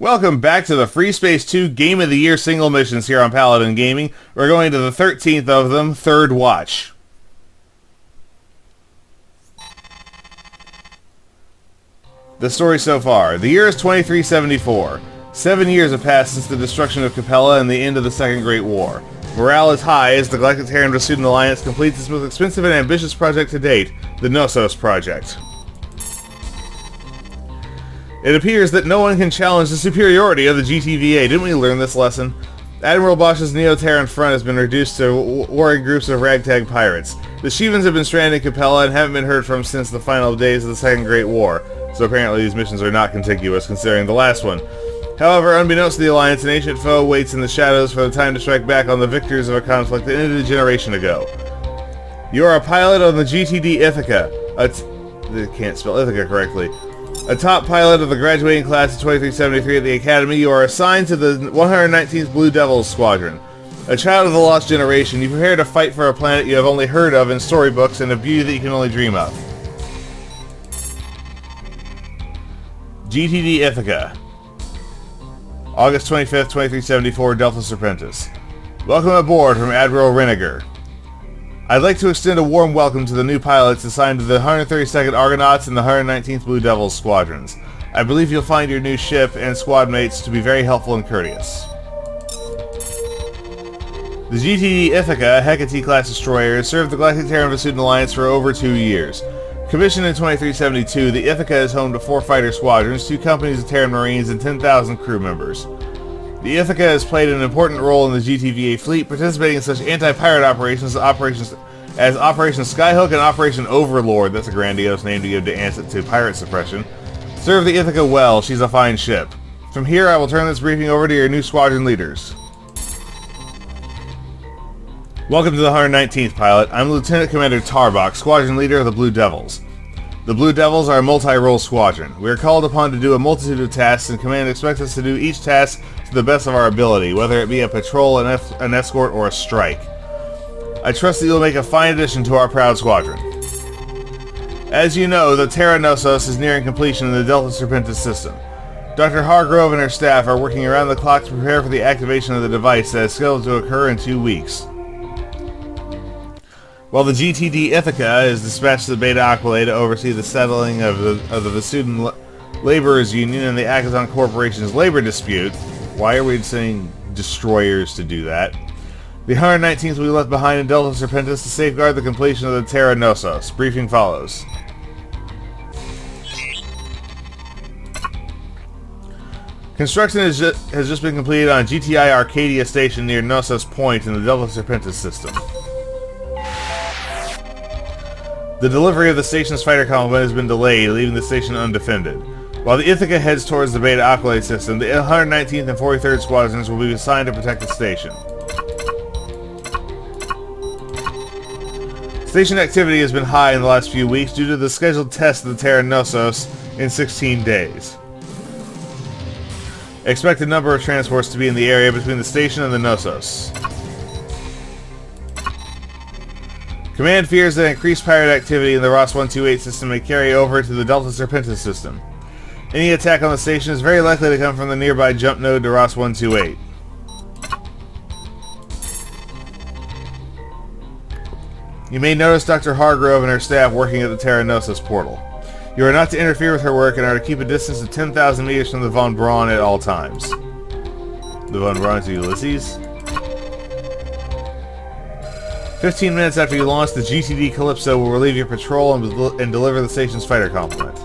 Welcome back to the Freespace 2 Game of the Year single missions here on Paladin Gaming. We're going to the 13th of them, Third Watch. The story so far. The year is 2374. 7 years have passed since the destruction of Capella and the end of the Second Great War. Morale is high as the Galactic Terran Vasudan Alliance completes its most expensive and ambitious project to date, the Knossos Project. It appears that no one can challenge the superiority of the GTVA. Didn't we learn this lesson? Admiral Bosch's Neo-Terran front has been reduced to warring groups of ragtag pirates. The Shivans have been stranded in Capella and haven't been heard from since the final days of the Second Great War, so apparently these missions are not contiguous considering the last one. However, unbeknownst to the Alliance, an ancient foe waits in the shadows for the time to strike back on the victors of a conflict that ended a generation ago. You are a pilot on the GTD Ithica. They can't spell Ithica correctly. A top pilot of the graduating class of 2373 at the Academy, you are assigned to the 119th Blue Devils Squadron. A child of the lost generation, you prepare to fight for a planet you have only heard of in storybooks and a beauty that you can only dream of. GTD Ithica. August 25th, 2374, Delta Serpentis. Welcome aboard from Admiral Renegar. I'd like to extend a warm welcome to the new pilots assigned to the 132nd Argonauts and the 119th Blue Devils Squadrons. I believe you'll find your new ship and squad mates to be very helpful and courteous. The GTD Ithica, a Hecate-class destroyer, has served the Galactic Terran Vasudan Alliance for over 2 years. Commissioned in 2372, the Ithica is home to 4 fighter squadrons, 2 companies of Terran Marines, and 10,000 crew members. The Ithica has played an important role in the GTVA fleet, participating in such anti-pirate operations as Operation Skyhook and Operation Overlord, that's a grandiose name to give to pirate suppression. Serve the Ithica well, she's a fine ship. From here, I will turn this briefing over to your new squadron leaders. Welcome to the 119th, pilot. I'm Lieutenant Commander Tarbach, squadron leader of the Blue Devils. The Blue Devils are a multi-role squadron. We are called upon to do a multitude of tasks, and Command expects us to do each task to the best of our ability, whether it be a patrol, an escort, or a strike. I trust that you'll make a fine addition to our proud squadron. As you know, the Terran Knossos is nearing completion in the Delta Serpentis system. Dr. Hargrove and her staff are working around the clock to prepare for the activation of the device that is scheduled to occur in 2 weeks. While the GTD Ithica is dispatched to the Beta Aquilae to oversee the settling of the Vasudan Laborers Union and the Akheton Corporation's labor dispute. Why are we saying destroyers to do that? The 119th will be left behind in Delta Serpentis to safeguard the completion of the Terran Knossos. Briefing follows. Construction has just been completed on GTI Arcadia Station near Knossos Point in the Delta Serpentis system. The delivery of the station's fighter complement has been delayed, leaving the station undefended. While the Ithica heads towards the Beta Aquilae system, the 119th and 43rd Squadrons will be assigned to protect the station. Station activity has been high in the last few weeks due to the scheduled test of the Terran Knossos in 16 days. Expect a number of transports to be in the area between the station and the Knossos. Command fears that increased pirate activity in the Ross 128 system may carry over to the Delta Serpentis system. Any attack on the station is very likely to come from the nearby jump node to Ross 128. You may notice Dr. Hargrove and her staff working at the Terran Knossos portal. You are not to interfere with her work and are to keep a distance of 10,000 meters from the Von Braun at all times. The Von Braun is Ulysses? 15 minutes after you launch, the GTD Calypso will relieve your patrol and deliver the station's fighter complement.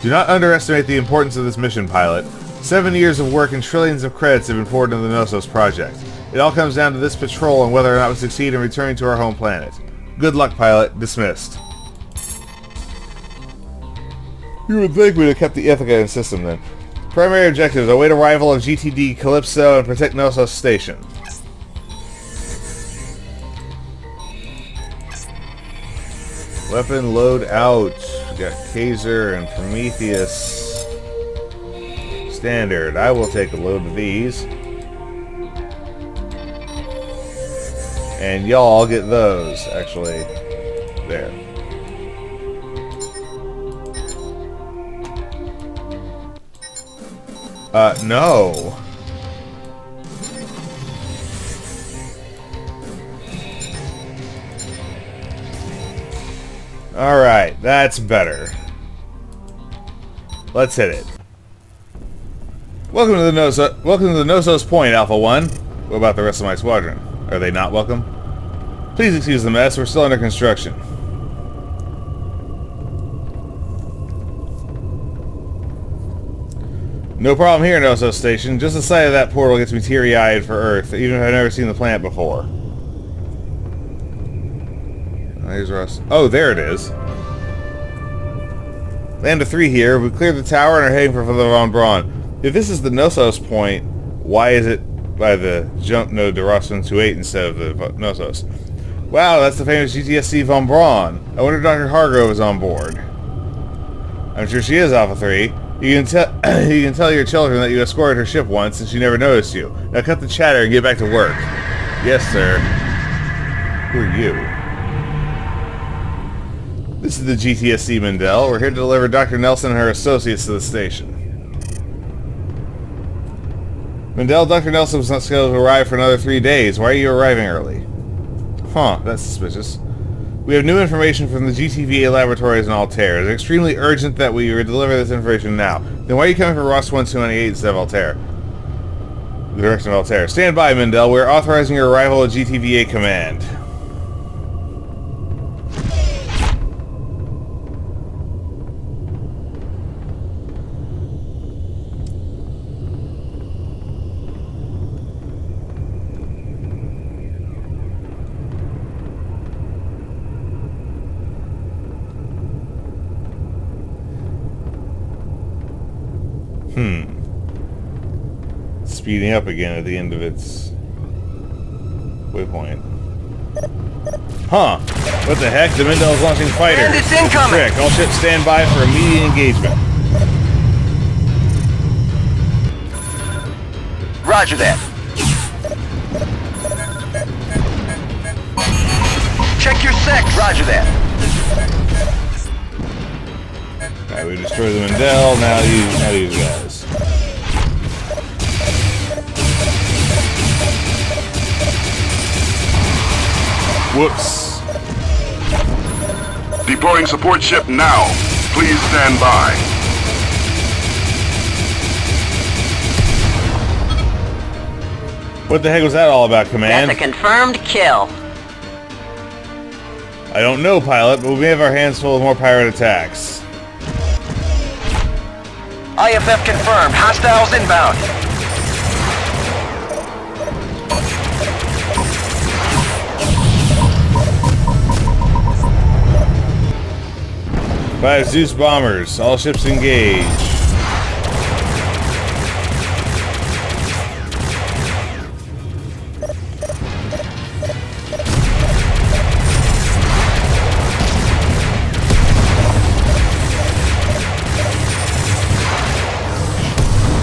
Do not underestimate the importance of this mission, pilot. 7 years of work and trillions of credits have been poured into the Knossos project. It all comes down to this patrol and whether or not we succeed in returning to our home planet. Good luck, pilot. Dismissed. You would think we'd have kept the Ithica in system then. Primary objectives: await arrival of GTD Calypso and protect Knossos Station. Weapon load out. We got Kaiser and Prometheus. Standard. I will take a load of these. And y'all get those, actually. There. No. Alright, that's better. Let's hit it. Welcome to the Knossos Point, Alpha 1. What about the rest of my squadron? Are they not welcome? Please excuse the mess, we're still under construction. No problem here, Knossos Station. Just the sight of that portal gets me teary-eyed for Earth, even if I've never seen the planet before. There's Russ. Oh, there it is. Land of 3 here. We cleared the tower and are heading for the Von Braun. If this is the Knossos Point, why is it by the jump node to Rosman 28 instead of the Knossos? Wow, that's the famous GTSC Von Braun. I wonder if Dr. Hargrove is on board. I'm sure she is, Alpha 3. You can tell your children that you escorted her ship once and she never noticed you. Now cut the chatter and get back to work. Yes, sir. Who are you? This is the GTSC Mendel. We're here to deliver Dr. Nelson and her associates to the station. Mendel, Dr. Nelson was not scheduled to arrive for another 3 days. Why are you arriving early? Huh, that's suspicious. We have new information from the GTVA laboratories in Altair. It's extremely urgent that we deliver this information now. Then why are you coming from Ross 1298 instead of Altair? The direction of Altair. Stand by, Mendel. We are authorizing your arrival at GTVA command. Speeding up again at the end of its waypoint. Huh. What the heck? The Mendel is launching fighters. And it's incoming! Trick. All ships stand by for immediate engagement. Roger that. Check your sec. Roger that. Alright, we destroyed the Mendel. Now these guys. Whoops. Deploying support ship now. Please stand by. What the heck was that all about, Command? That's a confirmed kill. I don't know, Pilot, but we may have our hands full of more pirate attacks. IFF confirmed. Hostiles inbound. Five Zeus bombers. All ships engage.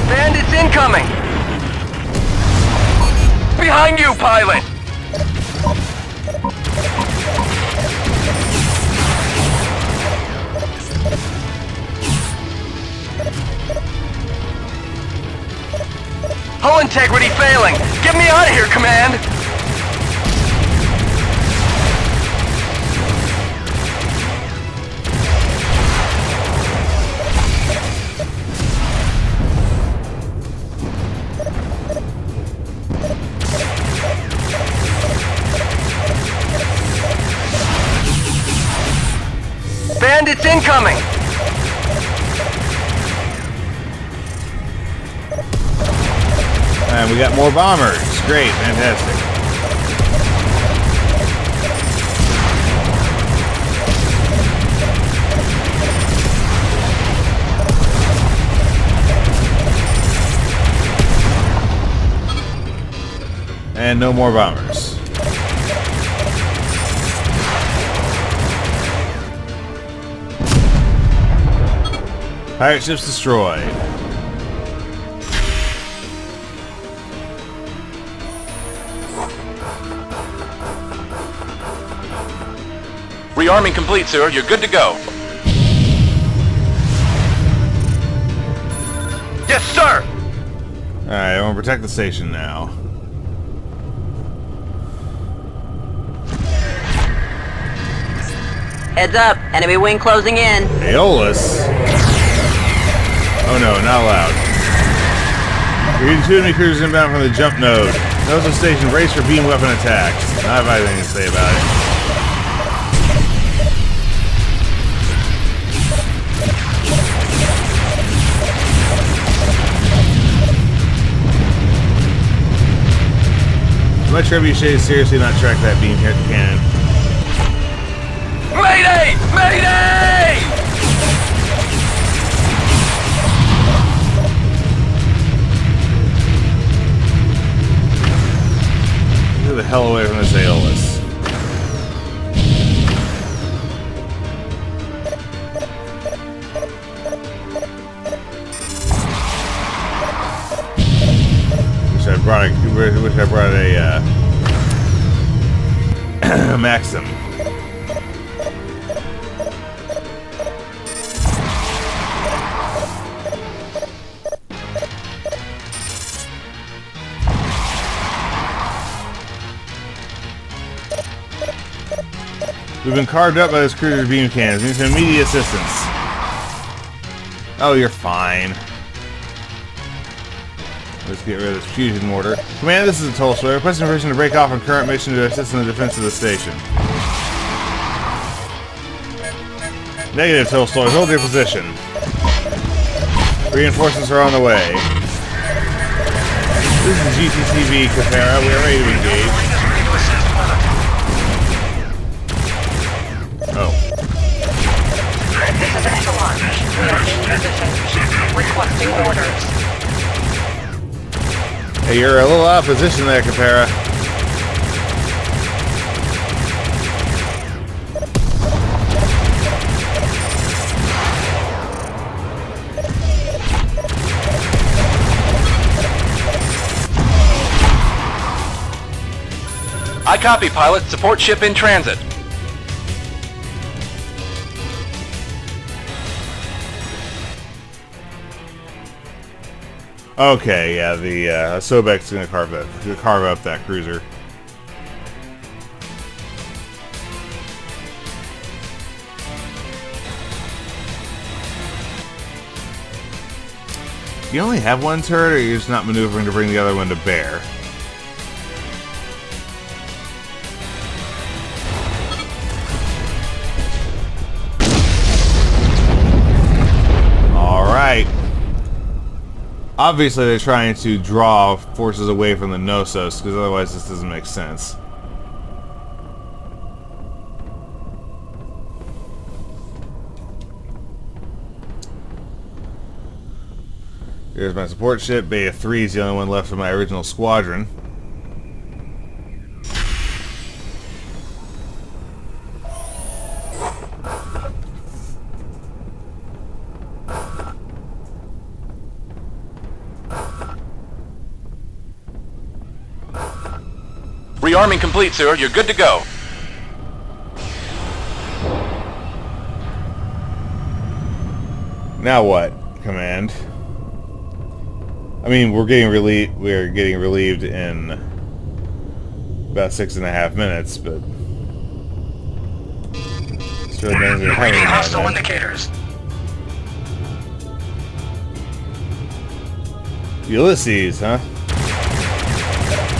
Bandits incoming. Behind you, pilot. Hull integrity failing! Get me out of here, Command! Bandits incoming! And we got more bombers. Great, fantastic. And no more bombers. Pirate ships destroyed. Rearming complete, sir. You're good to go. Yes, sir! Alright, I want to protect the station now. Heads up, enemy wing closing in. Aeolus? Oh no, not allowed. We're getting 2 enemy cruisers inbound from the jump node. Knossos Station, brace for beam weapon attacks. I have anything to say about it. My trebuchet seriously not track that beam here cannon. Mayday! Mayday! Get the hell away from this Aeolus. Wish I brought a Maxim. We've been carved up by this cruiser's beam cannons. Need some immediate assistance. Oh, you're fine. Let's get rid of this fusion mortar. Command, this is a Tolstoy. Requesting permission to break off from current mission to assist in the defense of the station. Negative, Tolstoy. Hold your position. Reinforcements are on the way. This is GTTV Capera. We are ready to engage. Oh. This is Echelon. We are in position. Requesting orders. Hey, you're a little out of position there, Capera. I copy, pilot. Support ship in transit. Okay, yeah, the Sobek's gonna carve up that cruiser. You only have one turret, or you're just not maneuvering to bring the other one to bear? Alright. Obviously, they're trying to draw forces away from the Knossos, because otherwise this doesn't make sense. Here's my support ship. Beta 3 is the only one left of my original squadron. Rearming complete, sir. You're good to go. Now what, Command? I mean, we're getting relieved in about 6.5 minutes, but it's really amazing. Reading hostile indicators. Ulysses, huh?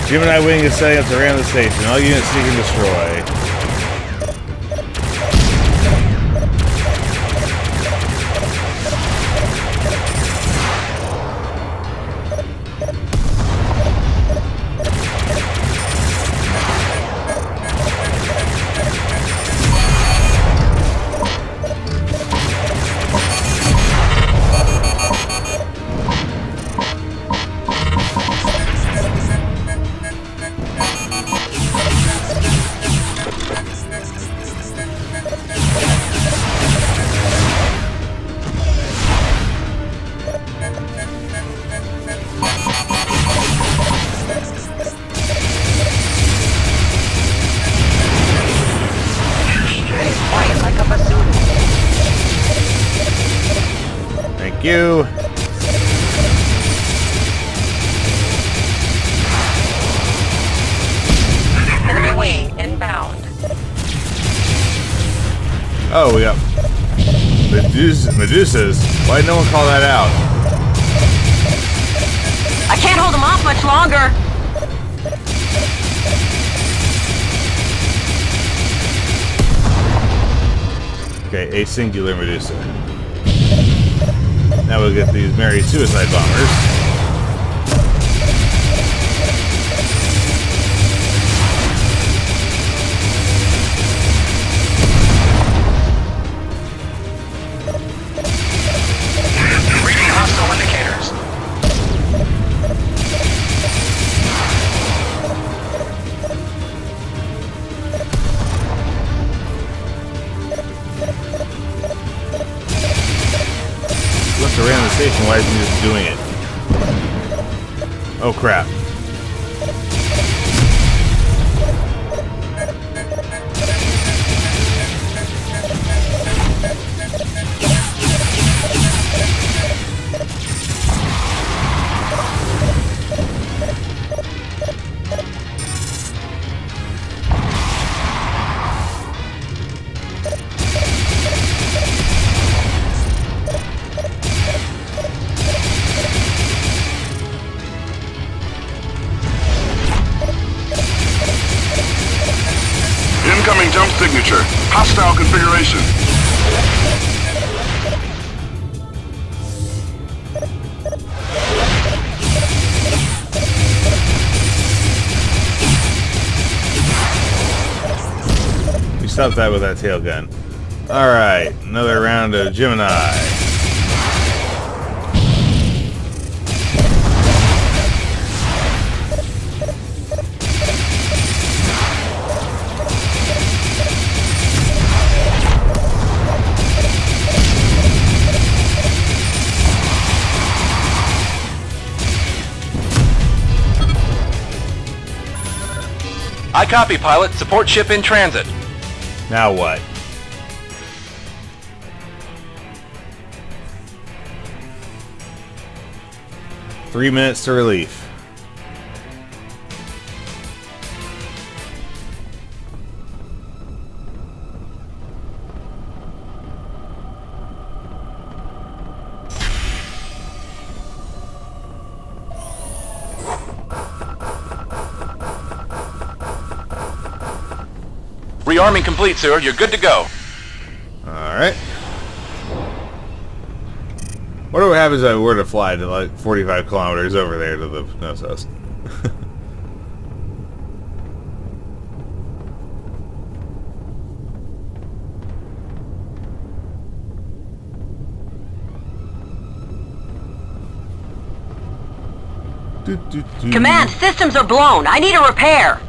Gemini Wing is setting up to ram the station. All units seek and destroy. Thank you. Medusas? Why did no one call that out? I can't hold them off much longer. Okay, a singular Medusa. Now we'll get these merry suicide bombers. Reading hostile indicators. Left around the station, why isn't he just doing it? Oh crap. Incoming jump signature. Hostile configuration. We stopped that with that tail gun. Alright, another round of Gemini. I copy, pilot. Support ship in transit. Now what? Three minutes to relief. Rearming complete, sir. You're good to go. Alright. What would happen if I were to fly to like 45 kilometers over there to the Knossos? Command, systems are blown. I need a repair.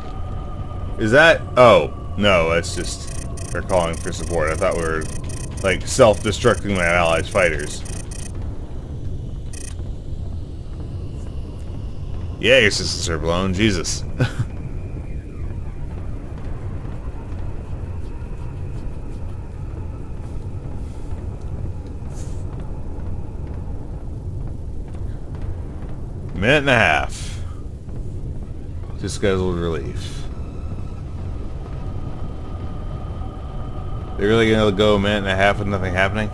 Is that... Oh, no, that's just... They're calling for support. I thought we were, like, self-destructing my allies' fighters. Yeah, your systems are blown. Jesus. Minute and a half to scheduled relief. They're really gonna go a minute and a half with nothing happening?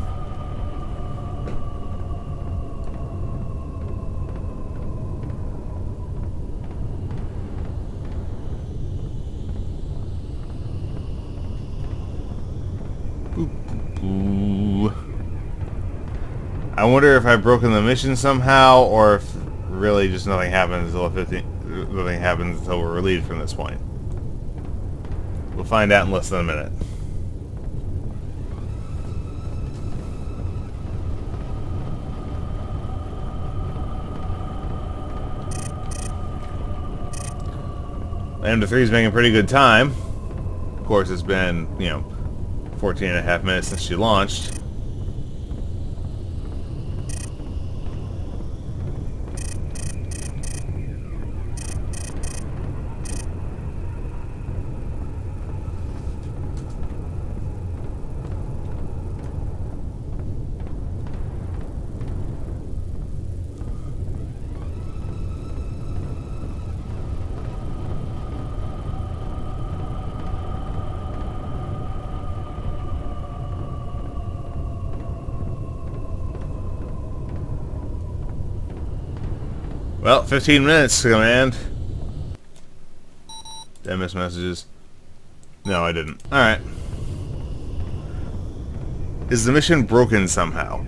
Ooh. I wonder if I've broken the mission somehow, or if really just nothing happens until nothing happens until we're relieved from this point. We'll find out in less than a minute. Lambda 3 is making pretty good time. Of course, it's been, 14 and a half minutes since she launched. Well, 15 minutes, command. Did I miss messages? No, I didn't. Alright. Is the mission broken somehow?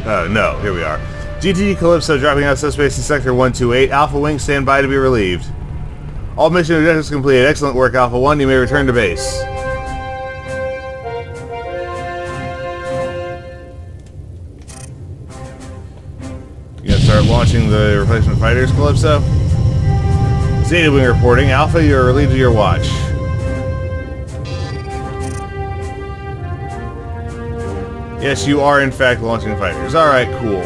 No. Here we are. GTD Calypso dropping out subspace in Sector 128. Alpha Wing, stand by to be relieved. All mission objectives completed. Excellent work, Alpha 1. You may return to base. You gonna start launching the replacement fighters, Calypso? Zeta Wing reporting. Alpha, you are relieved of your watch. Yes, you are in fact launching fighters. Alright, cool.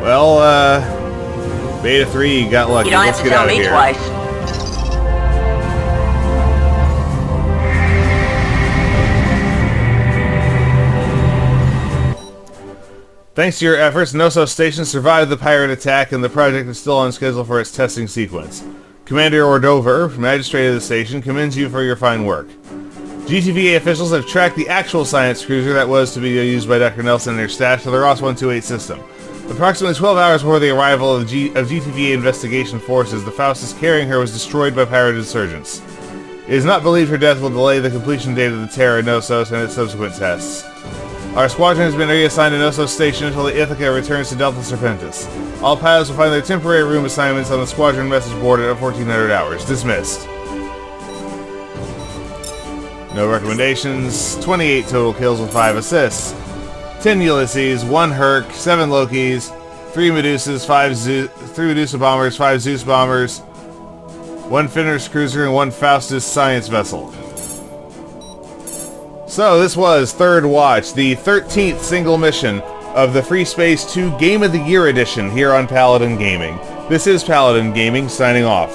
Well, Beta 3 got lucky. You don't Let's have to get tell out of me here. twice. Thanks to your efforts, Knossos Station survived the pirate attack and the project is still on schedule for its testing sequence. Commander Ordover, magistrate of the station, commends you for your fine work. GTVA officials have tracked the actual science cruiser that was to be used by Dr. Nelson and her staff to the Ross 128 system. Approximately 12 hours before the arrival of GTVA investigation forces, the Faustus carrying her was destroyed by pirate insurgents. It is not believed her death will delay the completion date of the Terran Knossos and its subsequent tests. Our squadron has been reassigned to Knossos Station until the Ithica returns to Delta Serpentis. All pilots will find their temporary room assignments on the squadron message board at 1400 hours. Dismissed. No recommendations. 28 total kills with 5 assists. 10 Ulysses, 1 Herc, 7 Lokis, 3 Medusas, 3 Medusa bombers, 5 Zeus bombers, 1 Fenris cruiser, and 1 Faustus science vessel. So this was Third Watch, the 13th single mission of the Freespace 2 Game of the Year edition here on Paladin Gaming. This is Paladin Gaming, signing off.